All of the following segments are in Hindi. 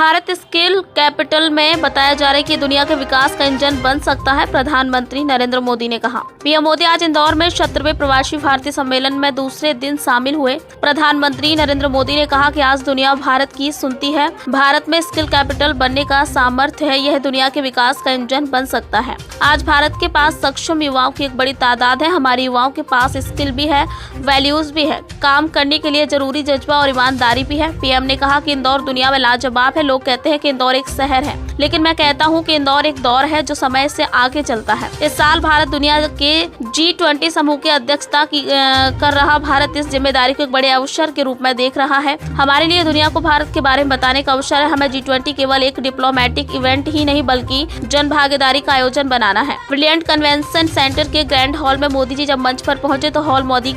भारत स्किल कैपिटल में बताया जा रहा है कि दुनिया के विकास का इंजन बन सकता है, प्रधानमंत्री नरेंद्र मोदी ने कहा। पीएम मोदी आज इंदौर में 17वें प्रवासी भारतीय सम्मेलन में दूसरे दिन शामिल हुए। प्रधानमंत्री नरेंद्र मोदी ने कहा कि आज दुनिया भारत की सुनती है। भारत में स्किल कैपिटल बनने का सामर्थ्य है, यह दुनिया के विकास का इंजन बन सकता है। आज भारत के पास सक्षम युवाओं की एक बड़ी तादाद है। हमारे युवाओं के पास स्किल भी है, वैल्यूज भी है, काम करने के लिए जरूरी जज्बा और ईमानदारी भी है। पीएम ने कहा कि इंदौर दुनिया में लाजवाब है। लोग कहते हैं कि इंदौर एक शहर है, लेकिन मैं कहता हूं कि इंदौर एक दौर है जो समय से आगे चलता है। इस साल भारत दुनिया के G20 समूह की अध्यक्षता कर रहा। भारत इस जिम्मेदारी को एक बड़े अवसर के रूप में देख रहा है। हमारे लिए दुनिया को भारत के बारे में बताने का अवसर है। हमें G20 केवल एक डिप्लोमेटिक इवेंट ही नहीं बल्कि जन भागीदारी का आयोजन बनाना है। ब्रिलियंट कन्वेंशन सेंटर के ग्रैंड हॉल में मोदी जी जब मंच पर पहुंचे तो हॉल मोदी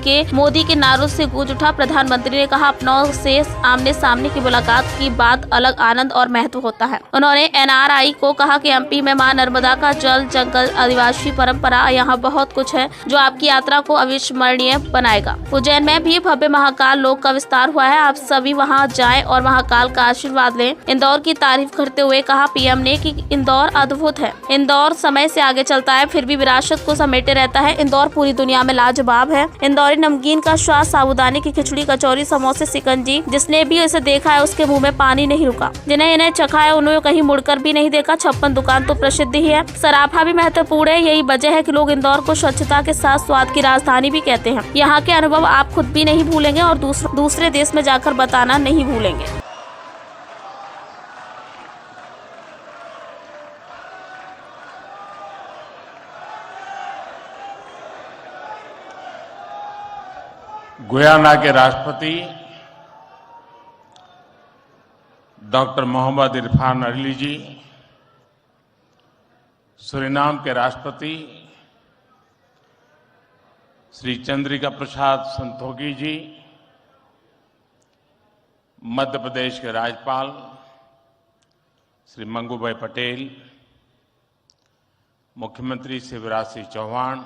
के नारों से गूंज उठा। प्रधानमंत्री ने कहा, अपनों से आमने सामने की मुलाकात की बात अलग आनंद और महत्व होता है। उन्होंने NRI को कहा कि MP में मां नर्मदा का जल, जंगल, आदिवासी परंपरा, यहाँ बहुत कुछ है जो आपकी यात्रा को अविस्मरणीय बनाएगा। उज्जैन में भी भव्य महाकाल लोक का विस्तार हुआ है। आप सभी वहां जाएं और महाकाल का आशीर्वाद लें। इंदौर की तारीफ करते हुए कहा पीएम ने कि इंदौर अद्भुत है। इंदौर समय से आगे चलता है, फिर भी विरासत को समेटे रहता है। इंदौर पूरी दुनिया में लाजवाब है। इंदौरी नमकीन का स्वाद, साबूदाने की खिचड़ी, कचौरी, समोसे, सिकंजी, जिसने भी इसे देखा है उसके मुंह में पानी नहीं रुका। जिन्हें इन्हें चखा है उन्होंने कहीं मुड़कर भी नहीं देखा। 56 दुकान तो प्रसिद्ध ही है। सराफा भी महत्वपूर्ण है। यही वजह है कि लोग इंदौर को स्वच्छता के साथ स्वाद की राजधानी भी कहते हैं। यहाँ के अनुभव आप खुद भी नहीं भूलेंगे और दूसरे देश में जाकर बताना नहीं भूलेंगे। गुयाना के राष्ट्रपति डॉक्टर मोहम्मद इरफान अली जी, सूरीनाम के राष्ट्रपति श्री चंद्रिका प्रसाद संतोखी जी, मध्य प्रदेश के राज्यपाल श्री मंगूभाई पटेल, मुख्यमंत्री शिवराज सिंह चौहान,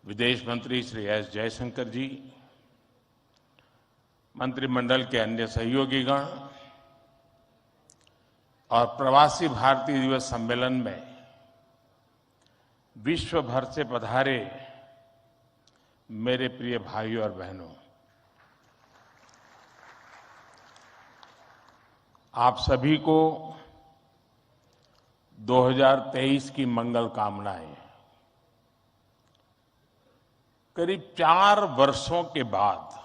विदेश मंत्री श्री S जयशंकर जी, मंत्रिमंडल के अन्य सहयोगीगण और प्रवासी भारतीय दिवस सम्मेलन में विश्व भर से पधारे मेरे प्रिय भाइयों और बहनों, आप सभी को 2023 की मंगल कामनाएं। करीब 4 वर्षों के बाद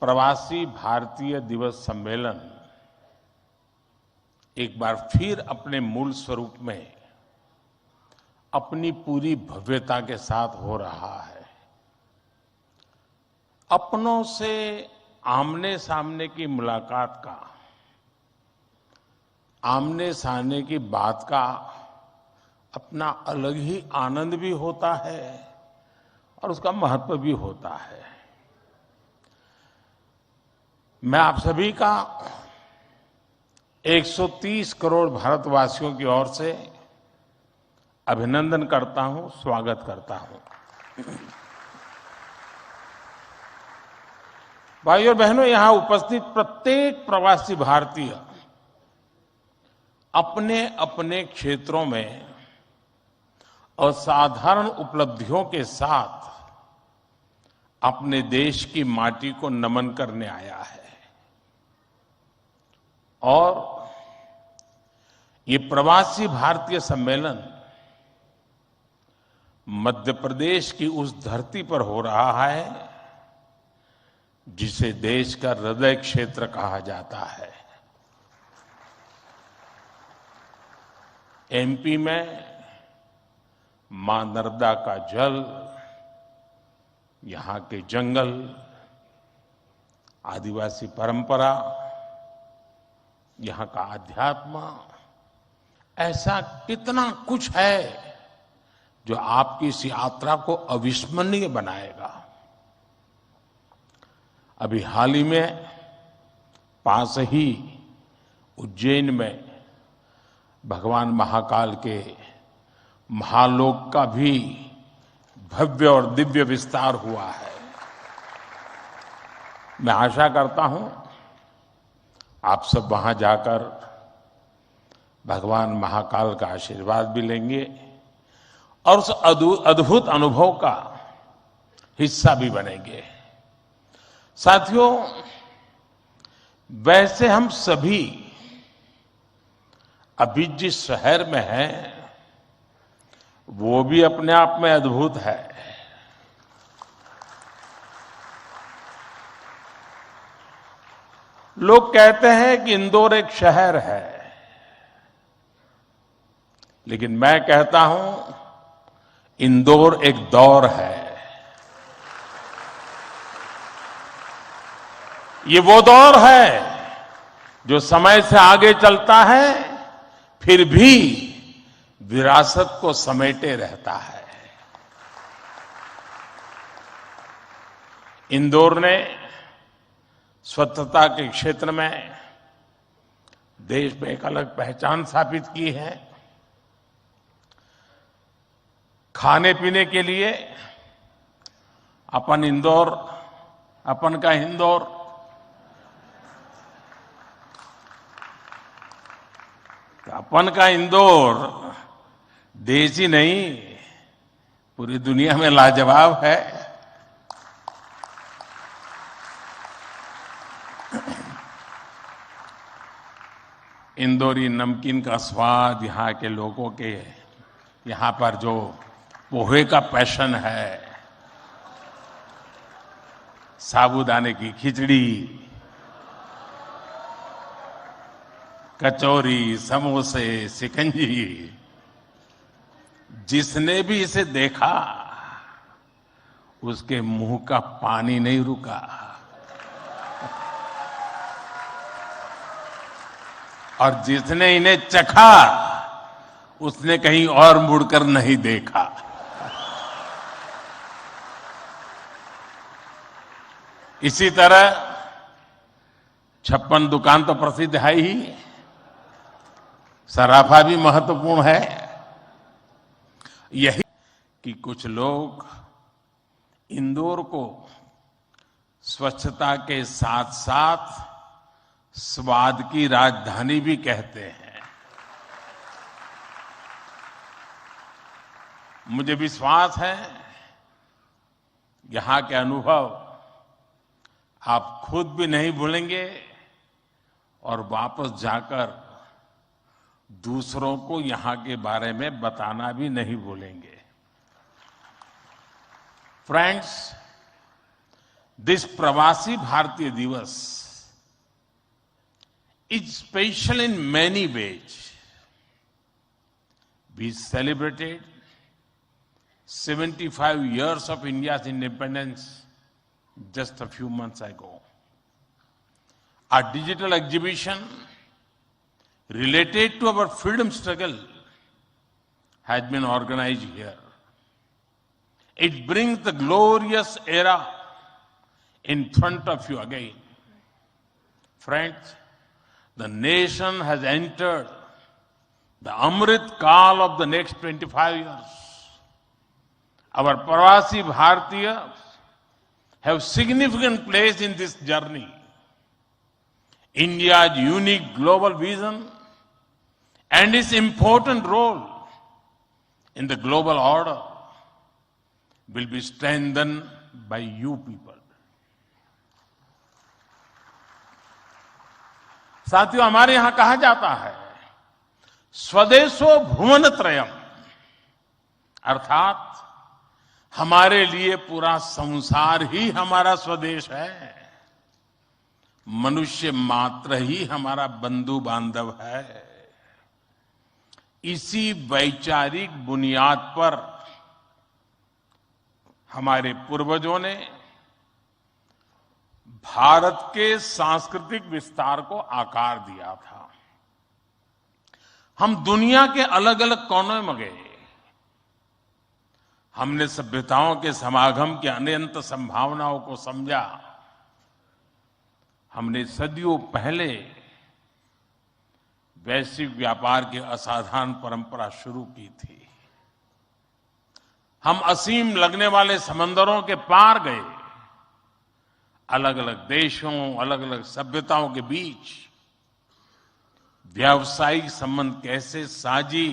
प्रवासी भारतीय दिवस सम्मेलन एक बार फिर अपने मूल स्वरूप में अपनी पूरी भव्यता के साथ हो रहा है। अपनों से आमने सामने की मुलाकात का, आमने सामने की बात का अपना अलग ही आनंद भी होता है और उसका महत्व भी होता है। मैं आप सभी का 130 करोड़ भारतवासियों की ओर से अभिनंदन करता हूं, स्वागत करता हूं। भाइयों और बहनों, यहां उपस्थित प्रत्येक प्रवासी भारतीय अपने अपने क्षेत्रों में असाधारण उपलब्धियों के साथ अपने देश की माटी को नमन करने आया है। और ये प्रवासी भारतीय सम्मेलन मध्य प्रदेश की उस धरती पर हो रहा है जिसे देश का हृदय क्षेत्र कहा जाता है। MP में मां नर्मदा का जल, यहाँ के जंगल, आदिवासी परंपरा, यहाँ का अध्यात्म, ऐसा कितना कुछ है जो आपकी इस यात्रा को अविस्मरणीय बनाएगा। अभी हाल ही में पास ही उज्जैन में भगवान महाकाल के महालोक का भी भव्य और दिव्य विस्तार हुआ है। मैं आशा करता हूं आप सब वहां जाकर भगवान महाकाल का आशीर्वाद भी लेंगे और उस अद्भुत अनुभव का हिस्सा भी बनेंगे। साथियों, वैसे हम सभी अभी जिस शहर में हैं वो भी अपने आप में अद्भुत है। लोग कहते हैं कि इंदौर एक शहर है, लेकिन मैं कहता हूं इंदौर एक दौर है। ये वो दौर है जो समय से आगे चलता है फिर भी विरासत को समेटे रहता है। इंदौर ने स्वच्छता के क्षेत्र में देश में एक अलग पहचान स्थापित की है। खाने पीने के लिए अपन इंदौर, अपन का इंदौर, अपन का इंदौर देश ही नहीं पूरी दुनिया में लाजवाब है। इंदौरी नमकीन का स्वाद, यहाँ के लोगों के यहाँ पर जो पोहे का पैशन है, साबूदाने की खिचड़ी, कचौरी, समोसे, शिकंजी, जिसने भी इसे देखा उसके मुंह का पानी नहीं रुका। और जिसने इन्हें चखा उसने कहीं और मुड़कर नहीं देखा। इसी तरह 56 दुकान तो प्रसिद्ध है ही, सराफा भी महत्वपूर्ण है। यही कि कुछ लोग इंदौर को स्वच्छता के साथ साथ स्वाद की राजधानी भी कहते हैं। मुझे विश्वास है यहां के अनुभव आप खुद भी नहीं भूलेंगे और वापस जाकर दूसरों को यहां के बारे में बताना भी नहीं भूलेंगे। फ्रेंड्स, दिस प्रवासी भारतीय दिवस is special in many ways. We celebrated 75 years of India's independence just a few months ago. Our digital exhibition related to our freedom struggle has been organized here. It brings the glorious era in front of you again. Friends, the nation has entered the Amrit Kaal of the next 25 years. Our Pravasi Bhartiyas have significant place in this journey. India's unique global vision and its important role in the global order will be strengthened by you people. साथियों, हमारे यहां कहा जाता है स्वदेशो भुवन त्रयम, अर्थात हमारे लिए पूरा संसार ही हमारा स्वदेश है। मनुष्य मात्र ही हमारा बंधु बांधव है। इसी वैचारिक बुनियाद पर हमारे पूर्वजों ने भारत के सांस्कृतिक विस्तार को आकार दिया था। हम दुनिया के अलग अलग कोनों में गए। हमने सभ्यताओं के समागम की अनंत संभावनाओं को समझा। हमने सदियों पहले वैश्विक व्यापार की असाधारण परंपरा शुरू की थी। हम असीम लगने वाले समंदरों के पार गए। अलग अलग देशों, अलग अलग सभ्यताओं के बीच व्यावसायिक संबंध कैसे साझी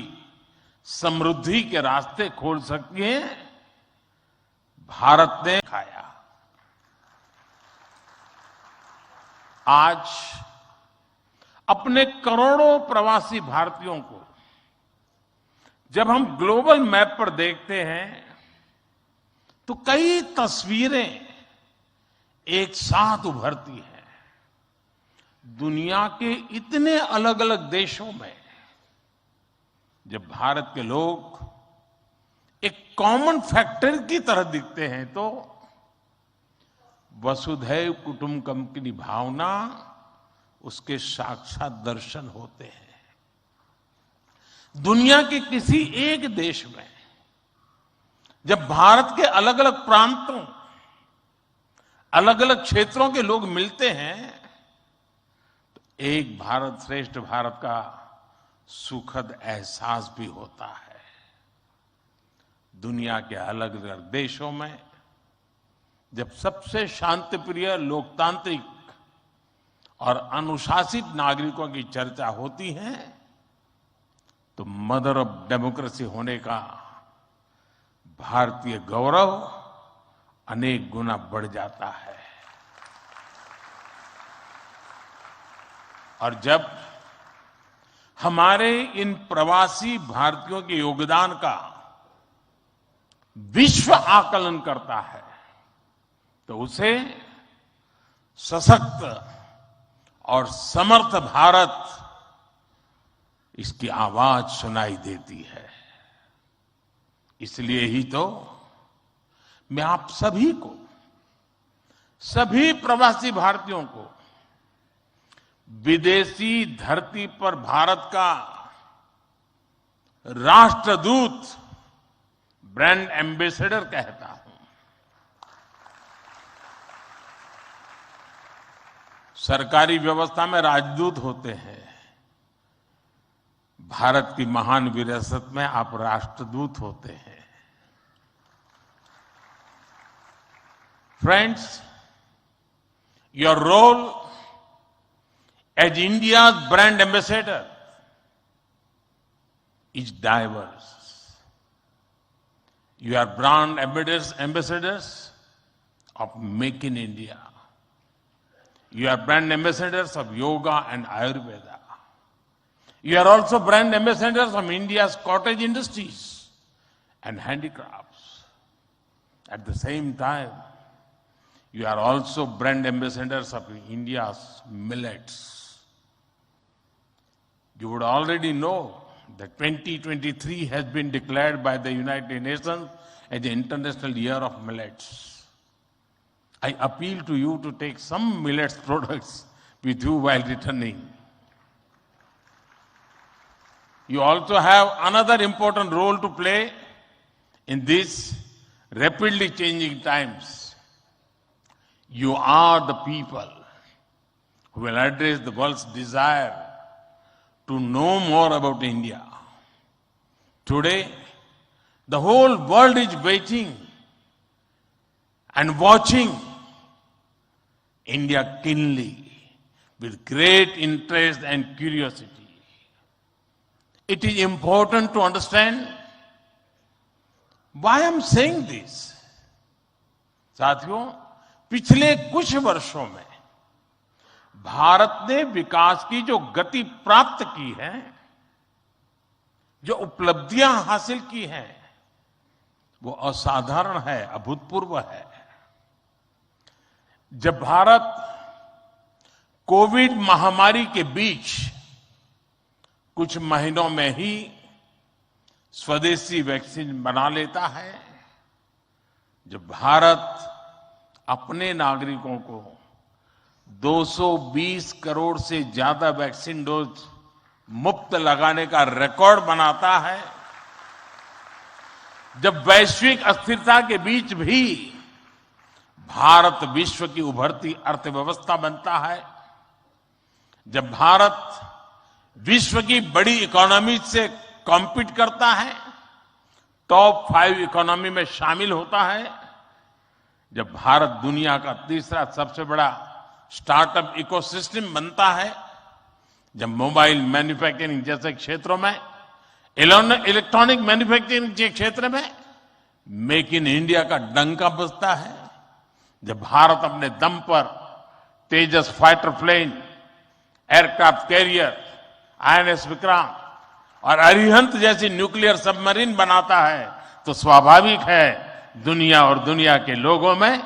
समृद्धि के रास्ते खोल सकती है, भारत ने दिखाया। आज अपने करोड़ों प्रवासी भारतीयों को जब हम ग्लोबल मैप पर देखते हैं तो कई तस्वीरें एक साथ उभरती हैं। दुनिया के इतने अलग अलग देशों में जब भारत के लोग एक कॉमन फैक्टर की तरह दिखते हैं तो वसुधैव कुटुंबकम की भावना उसके साक्षात दर्शन होते हैं। दुनिया के किसी एक देश में जब भारत के अलग अलग प्रांतों, अलग अलग क्षेत्रों के लोग मिलते हैं तो एक भारत श्रेष्ठ भारत का सुखद एहसास भी होता है। दुनिया के अलग अलग देशों में जब सबसे शांतिप्रिय, लोकतांत्रिक और अनुशासित नागरिकों की चर्चा होती है तो मदर ऑफ डेमोक्रेसी होने का भारतीय गौरव अनेक गुना बढ़ जाता है। और जब हमारे इन प्रवासी भारतीयों के योगदान का विश्व आकलन करता है तो उसे सशक्त और समर्थ भारत, इसकी आवाज सुनाई देती है। इसलिए ही तो मैं आप सभी को, सभी प्रवासी भारतीयों को विदेशी धरती पर भारत का राष्ट्रदूत, ब्रांड एम्बेसडर कहता हूं। सरकारी व्यवस्था में राजदूत होते हैं, भारत की महान विरासत में आप राष्ट्रदूत होते हैं। Friends, your role as India's brand ambassador is diverse. You are brand ambassadors of Make in India. You are brand ambassadors of yoga and Ayurveda. You are also brand ambassadors of India's cottage industries and handicrafts. At the same time, you are also brand ambassadors of India's millets. You would already know that 2023 has been declared by the United Nations as the International Year of Millets. I appeal to you to take some millets products with you while returning. You also have another important role to play in these rapidly changing times. You are the people who will address the world's desire to know more about India. Today, the whole world is waiting and watching India keenly with great interest and curiosity. It is important to understand why I am saying this. साथियों, पिछले कुछ वर्षों में भारत ने विकास की जो गति प्राप्त की है, जो उपलब्धियां हासिल की हैं, वो असाधारण है, अभूतपूर्व है। जब भारत कोविड महामारी के बीच कुछ महीनों में ही स्वदेशी वैक्सीन बना लेता है, जब भारत अपने नागरिकों को 220 करोड़ से ज्यादा वैक्सीन डोज मुफ्त लगाने का रिकॉर्ड बनाता है, जब वैश्विक अस्थिरता के बीच भी भारत विश्व की उभरती अर्थव्यवस्था बनता है, जब भारत विश्व की बड़ी इकोनॉमी से कॉम्पीट करता है, टॉप 5 इकोनॉमी में शामिल होता है, जब भारत दुनिया का तीसरा सबसे बड़ा स्टार्टअप इकोसिस्टम बनता है, जब मोबाइल मैन्युफैक्चरिंग जैसे क्षेत्रों में, इलेक्ट्रॉनिक मैन्युफैक्चरिंग के क्षेत्र में मेक इन इंडिया का डंका बजता है, जब भारत अपने दम पर Tejas fighter plane, aircraft carrier, INS Vikrant और अरिहंत जैसी न्यूक्लियर सबमरीन बनाता है, तो स्वाभाविक है दुनिया और दुनिया के लोगों में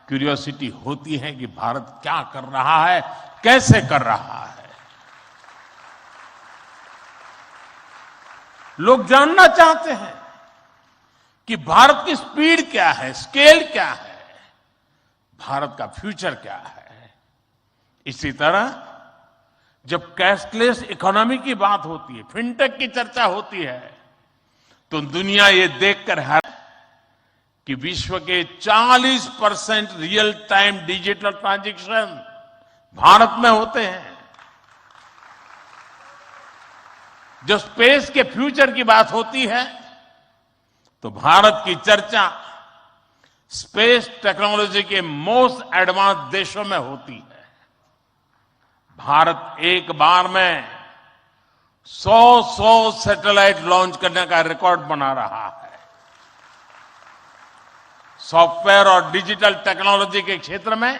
क्यूरियोसिटी होती है कि भारत क्या कर रहा है, कैसे कर रहा है। लोग जानना चाहते हैं कि भारत की स्पीड क्या है, स्केल क्या है, भारत का फ्यूचर क्या है। इसी तरह जब कैशलेस इकोनॉमी की बात होती है, फिनटेक की चर्चा होती है, तो दुनिया ये देखकर हैरान कि विश्व के 40% real time digital transaction Bharat में होते हैं। जो स्पेस के फ्यूचर की बात होती है, तो भारत की चर्चा स्पेस टेक्नोलॉजी के मोस्ट एडवांस देशों में होती है। भारत एक बार में 100 सैटेलाइट लॉन्च करने का रिकॉर्ड बना रहा है। सॉफ्टवेयर और डिजिटल टेक्नोलॉजी के क्षेत्र में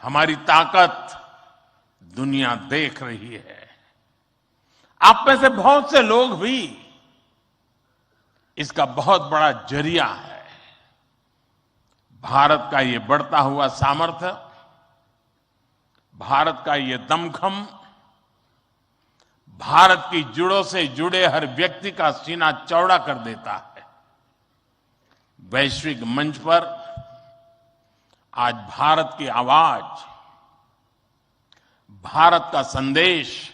हमारी ताकत दुनिया देख रही है। आप में से बहुत से लोग भी इसका बहुत बड़ा जरिया है। भारत का ये बढ़ता हुआ सामर्थ्य, भारत का ये दमखम, भारत की जड़ों से जुड़े हर व्यक्ति का सीना चौड़ा कर देता है। वैश्विक मंच पर आज भारत की आवाज, भारत का संदेश,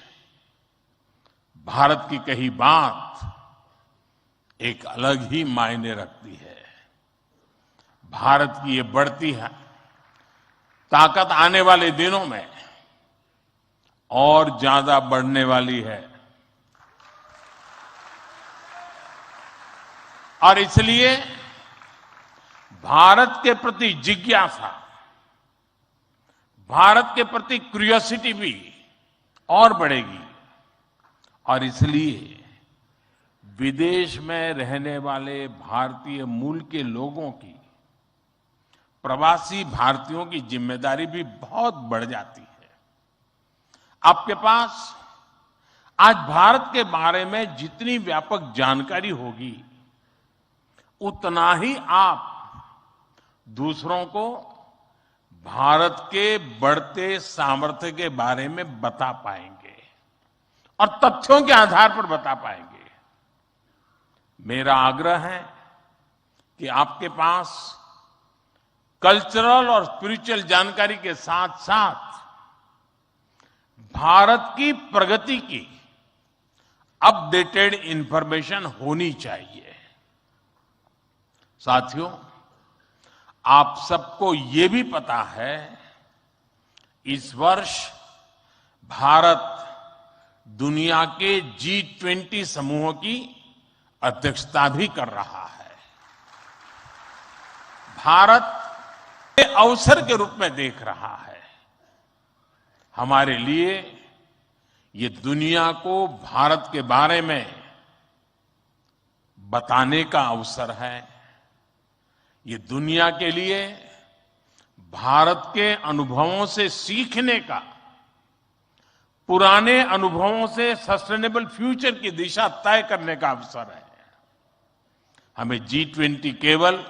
भारत की कही बात एक अलग ही मायने रखती है। भारत की ये बढ़ती है ताकत आने वाले दिनों में और ज्यादा बढ़ने वाली है। और इसलिए भारत के प्रति जिज्ञासा, भारत के प्रति क्यूरियोसिटी भी और बढ़ेगी। और इसलिए विदेश में रहने वाले भारतीय मूल के लोगों की, प्रवासी भारतीयों की जिम्मेदारी भी बहुत बढ़ जाती है। आपके पास आज भारत के बारे में जितनी व्यापक जानकारी होगी, उतना ही आप दूसरों को भारत के बढ़ते सामर्थ्य के बारे में बता पाएंगे और तथ्यों के आधार पर बता पाएंगे। मेरा आग्रह है कि आपके पास कल्चरल और स्पिरिचुअल जानकारी के साथ साथ भारत की प्रगति की अपडेटेड इंफॉर्मेशन होनी चाहिए। साथियों, आप सबको ये भी पता है, इस वर्ष भारत दुनिया के G20 समूहों की अध्यक्षता भी कर रहा है। भारत अवसर के रूप में देख रहा है। हमारे लिए ये दुनिया को भारत के बारे में बताने का अवसर है। ये दुनिया के लिए भारत के अनुभवों से सीखने का, पुराने अनुभवों से सस्टेनेबल फ्यूचर की दिशा तय करने का अवसर है। हमें G20 केवल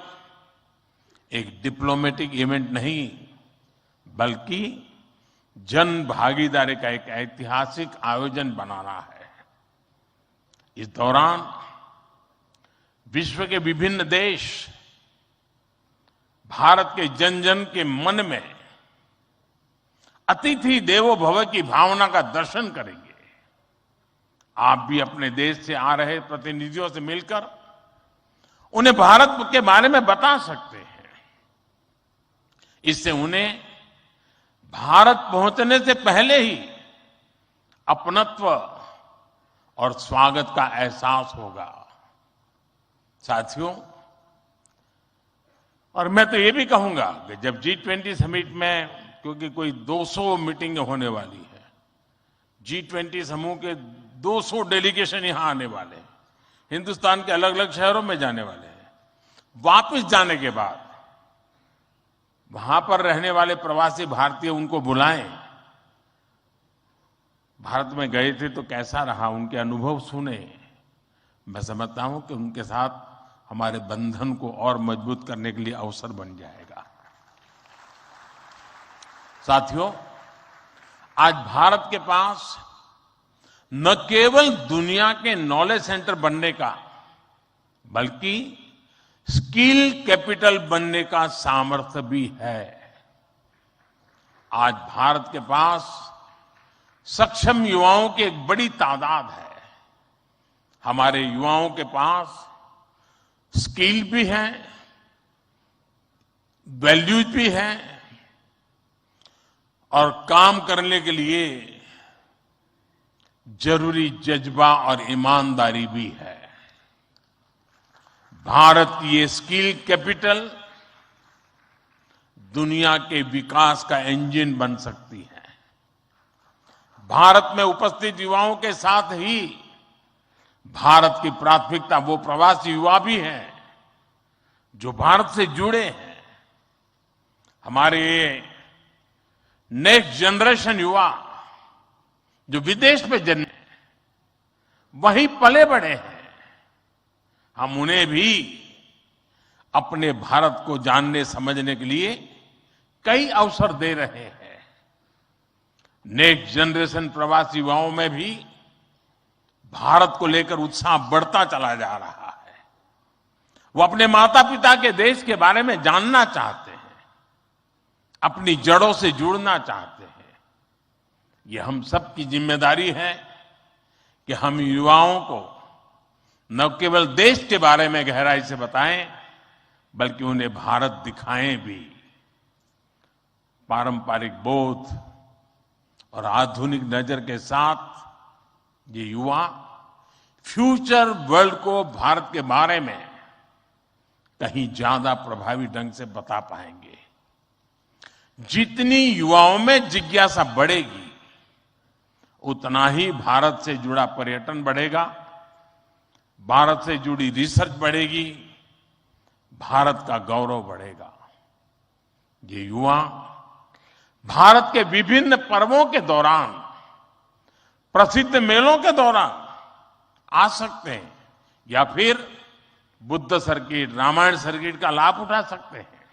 एक डिप्लोमेटिक इवेंट नहीं, बल्कि जन भागीदारी का एक ऐतिहासिक आयोजन बनाना है। इस दौरान विश्व के विभिन्न देश भारत के जन जन के मन में अतिथि देवो भव की भावना का दर्शन करेंगे। आप भी अपने देश से आ रहे प्रतिनिधियों से मिलकर उन्हें भारत के बारे में बता सकते हैं। इससे उन्हें भारत पहुंचने से पहले ही अपनत्व और स्वागत का एहसास होगा। साथियों, और मैं तो ये भी कहूंगा कि जब G20 समिट में, क्योंकि कोई 200 मीटिंग होने वाली है, G20 समूह के 200 डेलीगेशन यहां आने वाले हैं, हिंदुस्तान के अलग अलग शहरों में जाने वाले हैं। वापस जाने के बाद वहां पर रहने वाले प्रवासी भारतीय उनको बुलाएं, भारत में गए थे तो कैसा रहा, उनके अनुभव सुने। मैं समझता हूं कि उनके साथ हमारे बंधन को और मजबूत करने के लिए अवसर बन जाएगा। साथियों, आज भारत के पास न केवल दुनिया के नॉलेज सेंटर बनने का, बल्कि स्किल कैपिटल बनने का सामर्थ्य भी है। आज भारत के पास सक्षम युवाओं की एक बड़ी तादाद है। हमारे युवाओं के पास स्किल भी है, वैल्यूज भी है और काम करने के लिए जरूरी जज्बा और ईमानदारी भी है। भारत की ये स्किल कैपिटल दुनिया के विकास का इंजन बन सकती है। भारत में उपस्थित युवाओं के साथ ही भारत की प्राथमिकता वो प्रवासी युवा भी हैं जो भारत से जुड़े हैं। हमारे नेक्स्ट जनरेशन युवा जो विदेश में जन्मे, वहीं पले बड़े हैं, हम उन्हें भी अपने भारत को जानने समझने के लिए कई अवसर दे रहे हैं। नेक्स्ट जनरेशन प्रवासी युवाओं में भी भारत को लेकर उत्साह बढ़ता चला जा रहा है। वो अपने माता पिता के देश के बारे में जानना चाहते हैं, अपनी जड़ों से जुड़ना चाहते हैं। ये हम सबकी जिम्मेदारी है कि हम युवाओं को न केवल देश के बारे में गहराई से बताएं, बल्कि उन्हें भारत दिखाएं भी। पारंपरिक बोध और आधुनिक नजर के साथ ये युवा फ्यूचर वर्ल्ड को भारत के बारे में कहीं ज्यादा प्रभावी ढंग से बता पाएंगे। जितनी युवाओं में जिज्ञासा बढ़ेगी, उतना ही भारत से जुड़ा पर्यटन बढ़ेगा, भारत से जुड़ी रिसर्च बढ़ेगी, भारत का गौरव बढ़ेगा। ये युवा भारत के विभिन्न पर्वों के दौरान, प्रसिद्ध मेलों के दौरान आ सकते हैं या फिर बुद्ध सर्किट, रामायण सर्किट का लाभ उठा सकते हैं।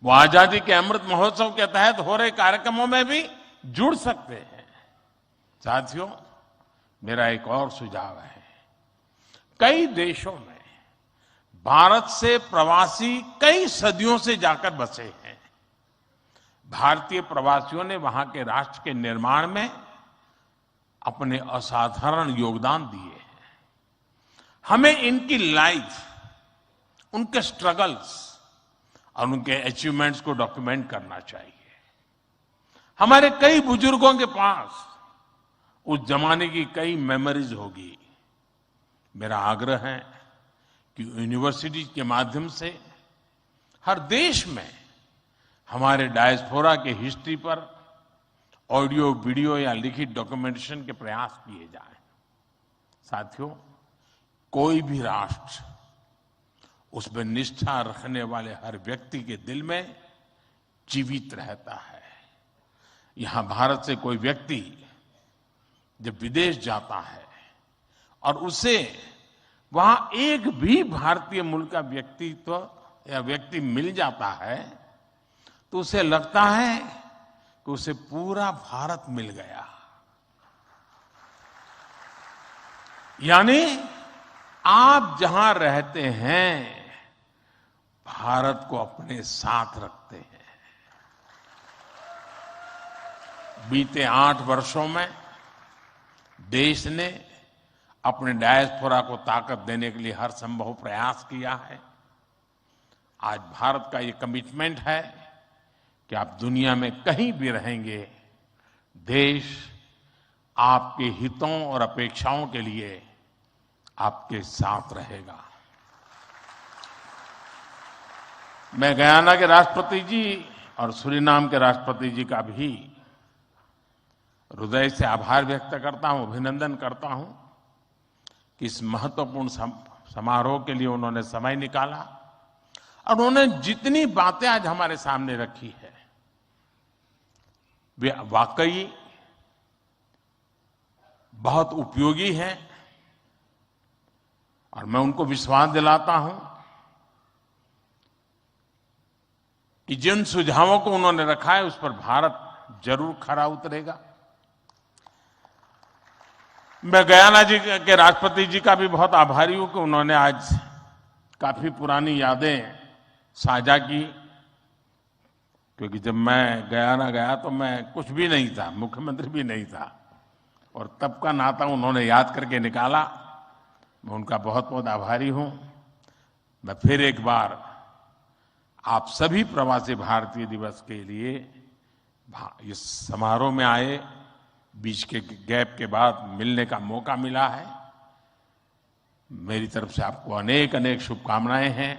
वो आजादी के अमृत महोत्सव के तहत हो रहे कार्यक्रमों में भी जुड़ सकते हैं। साथियों, मेरा एक और सुझाव है। कई देशों में भारत से प्रवासी कई सदियों से जाकर बसे हैं। भारतीय प्रवासियों ने वहां के राष्ट्र के निर्माण में अपने असाधारण योगदान दिए हैं। हमें इनकी लाइफ, उनके स्ट्रगल्स और उनके अचीवमेंट्स को डॉक्यूमेंट करना चाहिए। हमारे कई बुजुर्गों के पास उस जमाने की कई मेमोरीज होगी। मेरा आग्रह है कि यूनिवर्सिटी के माध्यम से हर देश में हमारे डायस्पोरा के हिस्ट्री पर ऑडियो, वीडियो या लिखित डॉक्यूमेंटेशन के प्रयास किए जाएं। साथियों, कोई भी राष्ट्र उसमें निष्ठा रखने वाले हर व्यक्ति के दिल में जीवित रहता है। यहां भारत से कोई व्यक्ति जब विदेश जाता है और उसे वहां एक भी भारतीय मूल का व्यक्तित्व या व्यक्ति मिल जाता है, तो उसे लगता है कि उसे पूरा भारत मिल गया। यानी आप जहां रहते हैं, भारत को अपने साथ रखते हैं। बीते 8 वर्षों में देश ने अपने डायस्पोरा को ताकत देने के लिए हर संभव प्रयास किया है। आज भारत का ये कमिटमेंट है कि आप दुनिया में कहीं भी रहेंगे, देश आपके हितों और अपेक्षाओं के लिए आपके साथ रहेगा। मैं गयाना के राष्ट्रपति जी और सूरीनाम के राष्ट्रपति जी का भी हृदय से आभार व्यक्त करता हूं, अभिनंदन करता हूं कि इस महत्वपूर्ण समारोह के लिए उन्होंने समय निकाला और उन्होंने जितनी बातें आज हमारे सामने रखी है वे वाकई बहुत उपयोगी हैं और मैं उनको विश्वास दिलाता हूं कि जिन सुझावों को उन्होंने रखा है उस पर भारत जरूर खरा उतरेगा। मैं गयाना जी के राष्ट्रपति जी का भी बहुत आभारी हूं कि उन्होंने आज काफी पुरानी यादें साझा की, क्योंकि जब मैं गयाना गया तो मैं कुछ भी नहीं था, मुख्यमंत्री भी नहीं था, और तब का नाता उन्होंने याद करके निकाला। मैं उनका बहुत बहुत आभारी हूं। मैं फिर एक बार आप सभी प्रवासी भारतीय दिवस के लिए इस समारोह में आए, बीच के गैप के बाद मिलने का मौका मिला है। मेरी तरफ से आपको अनेक अनेक शुभकामनाएं हैं।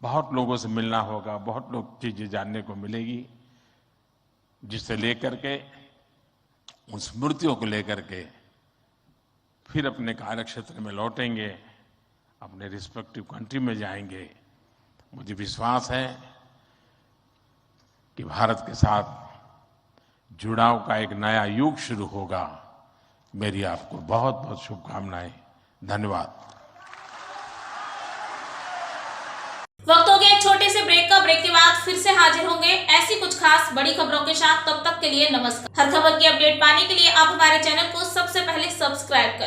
बहुत लोगों से मिलना होगा, बहुत लोग चीजें जानने को मिलेगी, जिससे लेकर के उन स्मृतियों को लेकर के फिर अपने कार्यक्षेत्र में लौटेंगे, अपने रिस्पेक्टिव कंट्री में जाएंगे। मुझे विश्वास है कि भारत के साथ जुड़ाव का एक नया युग शुरू होगा। मेरी आपको बहुत बहुत शुभकामनाएं। धन्यवाद। वक्त हो गया एक छोटे से ब्रेक का। ब्रेक के बाद फिर से हाजिर होंगे ऐसी कुछ खास बड़ी खबरों के साथ। तब तक के लिए नमस्कार। हर खबर की अपडेट पाने के लिए आप हमारे चैनल को सबसे पहले सब्सक्राइब करें।